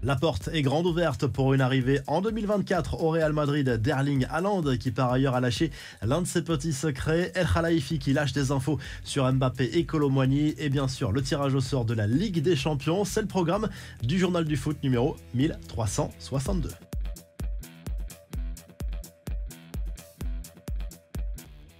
La porte est grande ouverte pour une arrivée en 2024 au Real Madrid d'Erling Haaland qui par ailleurs a lâché l'un de ses petits secrets, El Khelaïfi qui lâche des infos sur Mbappé et Kolo Muani et bien sûr le tirage au sort de la Ligue des Champions, c'est le programme du journal du foot numéro 1362.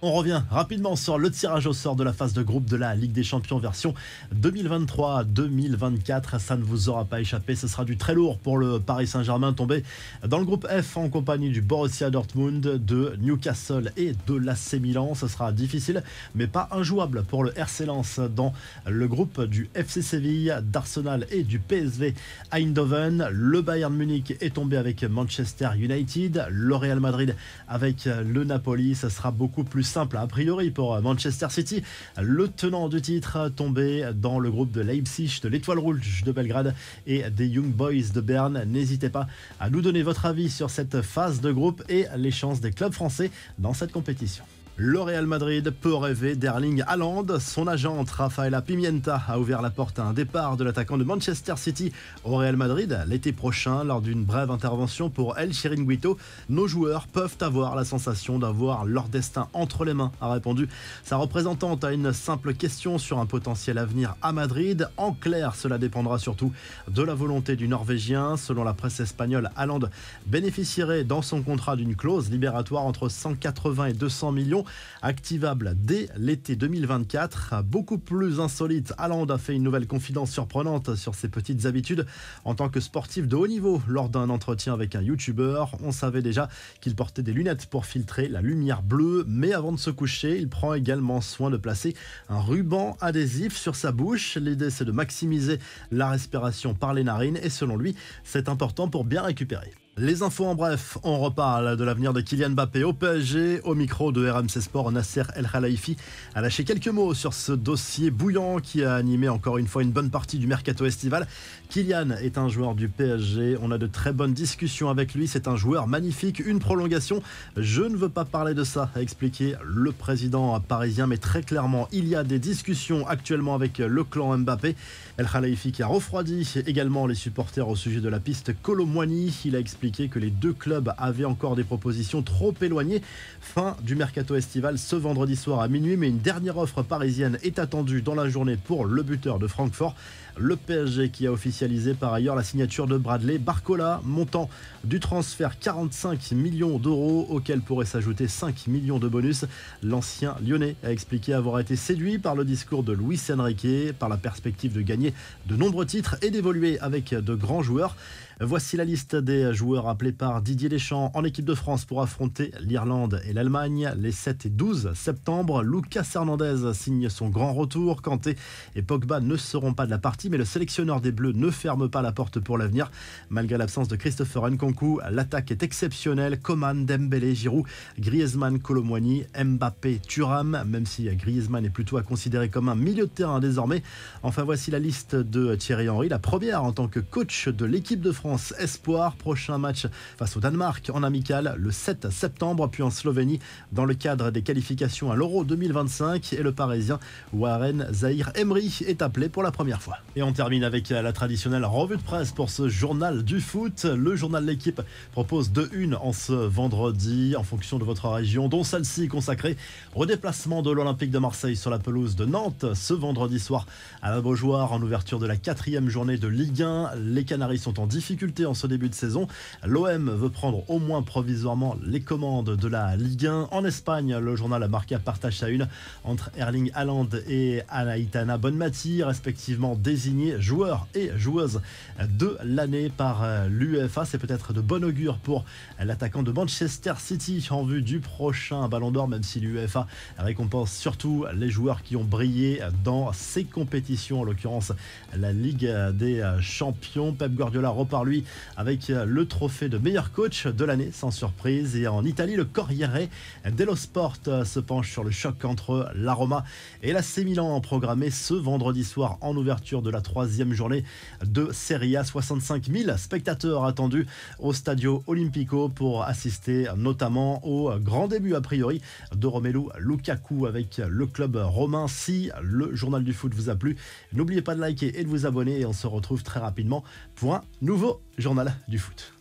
On revient rapidement sur le tirage au sort de la phase de groupe de la Ligue des Champions version 2023-2024. Ça ne vous aura pas échappé, ce sera du très lourd pour le Paris Saint-Germain tombé dans le groupe F en compagnie du Borussia Dortmund, de Newcastle et de l'AC Milan. Ce sera difficile mais pas injouable pour le RC Lens dans le groupe du FC Séville, d'Arsenal et du PSV Eindhoven. Le Bayern Munich est tombé avec Manchester United, le Real Madrid avec le Napoli. Ce sera beaucoup plus simple a priori pour Manchester City, le tenant du titre tombé dans le groupe de Leipzig, de l'Étoile Rouge de Belgrade et des Young Boys de Berne. N'hésitez pas à nous donner votre avis sur cette phase de groupe et les chances des clubs français dans cette compétition. Le Real Madrid peut rêver d'Erling Haaland. Son agente Rafaela Pimienta a ouvert la porte à un départ de l'attaquant de Manchester City au Real Madrid l'été prochain. Lors d'une brève intervention pour El Chiringuito, nos joueurs peuvent avoir la sensation d'avoir leur destin entre les mains, a répondu sa représentante à une simple question sur un potentiel avenir à Madrid. En clair, cela dépendra surtout de la volonté du Norvégien. Selon la presse espagnole, Haaland bénéficierait dans son contrat d'une clause libératoire entre 180 et 200 millions activable dès l'été 2024. Beaucoup plus insolite, Haaland a fait une nouvelle confidence surprenante sur ses petites habitudes en tant que sportif de haut niveau. Lors d'un entretien avec un youtubeur, on savait déjà qu'il portait des lunettes pour filtrer la lumière bleue, mais avant de se coucher, il prend également soin de placer un ruban adhésif sur sa bouche. L'idée, c'est de maximiser la respiration par les narines et selon lui, c'est important pour bien récupérer. Les infos en bref, on reparle de l'avenir de Kylian Mbappé au PSG. Au micro de RMC Sport, Nasser El Khelaïfi a lâché quelques mots sur ce dossier bouillant qui a animé encore une fois une bonne partie du mercato estival. Kylian est un joueur du PSG, on a de très bonnes discussions avec lui, c'est un joueur magnifique, une prolongation. Je ne veux pas parler de ça, a expliqué le président parisien, mais très clairement, il y a des discussions actuellement avec le clan Mbappé. El Khelaïfi qui a refroidi également les supporters au sujet de la piste Kolo Muani. Il a expliqué que les deux clubs avaient encore des propositions trop éloignées. Fin du mercato estival ce vendredi soir à minuit, mais une dernière offre parisienne est attendue dans la journée pour le buteur de Francfort. Le PSG qui a officialisé par ailleurs la signature de Bradley Barcola, montant du transfert 45 millions d'euros auquel pourrait s'ajouter 5 millions de bonus. L'ancien lyonnais a expliqué avoir été séduit par le discours de Luis Enrique, par la perspective de gagner de nombreux titres et d'évoluer avec de grands joueurs. Voici la liste des joueurs appelés par Didier Deschamps en équipe de France pour affronter l'Irlande et l'Allemagne les 7 et 12 septembre. Lucas Hernandez signe son grand retour. Kanté et Pogba ne seront pas de la partie, mais le sélectionneur des Bleus ne ferme pas la porte pour l'avenir. Malgré l'absence de Christopher Nkunku, l'attaque est exceptionnelle. Coman, Dembélé, Giroud, Griezmann, Kolo Muani, Mbappé, Thuram, même si Griezmann est plutôt à considérer comme un milieu de terrain désormais. Enfin, voici la liste de Thierry Henry, la première en tant que coach de l'équipe de France Espoir. Prochain match face au Danemark en amical le 7 septembre, puis en Slovénie dans le cadre des qualifications à l'Euro 2025. Et le Parisien Warren Zahir Emery est appelé pour la première fois. Et on termine avec la traditionnelle revue de presse pour ce journal du foot. Le journal de l'équipe propose 2 unes en ce vendredi en fonction de votre région, dont celle-ci consacrée au déplacement de l'Olympique de Marseille sur la pelouse de Nantes ce vendredi soir à la Beaujoire en ouverture de la 4e journée de Ligue 1. Les Canaries sont en difficulté en ce début de saison. L'OM veut prendre au moins provisoirement les commandes de la Ligue 1. En Espagne, le journal Marca partage sa une entre Erling Haaland et Aitana Bonmati, respectivement désignés joueurs et joueuses de l'année par l'UEFA. C'est peut-être de bon augure pour l'attaquant de Manchester City en vue du prochain Ballon d'Or, même si l'UEFA récompense surtout les joueurs qui ont brillé dans ces compétitions, en l'occurrence la Ligue des Champions. Pep Guardiola repart lui avec le trophée de meilleur coach de l'année sans surprise. Et en Italie, le Corriere dello Sport se penche sur le choc entre la Roma et l'AC Milan programmé ce vendredi soir en ouverture de la la 3e journée de Serie A. 65 000 spectateurs attendus au Stadio Olimpico pour assister notamment au grand début a priori de Romelu Lukaku avec le club romain. Si le journal du foot vous a plu, n'oubliez pas de liker et de vous abonner et on se retrouve très rapidement pour un nouveau journal du foot.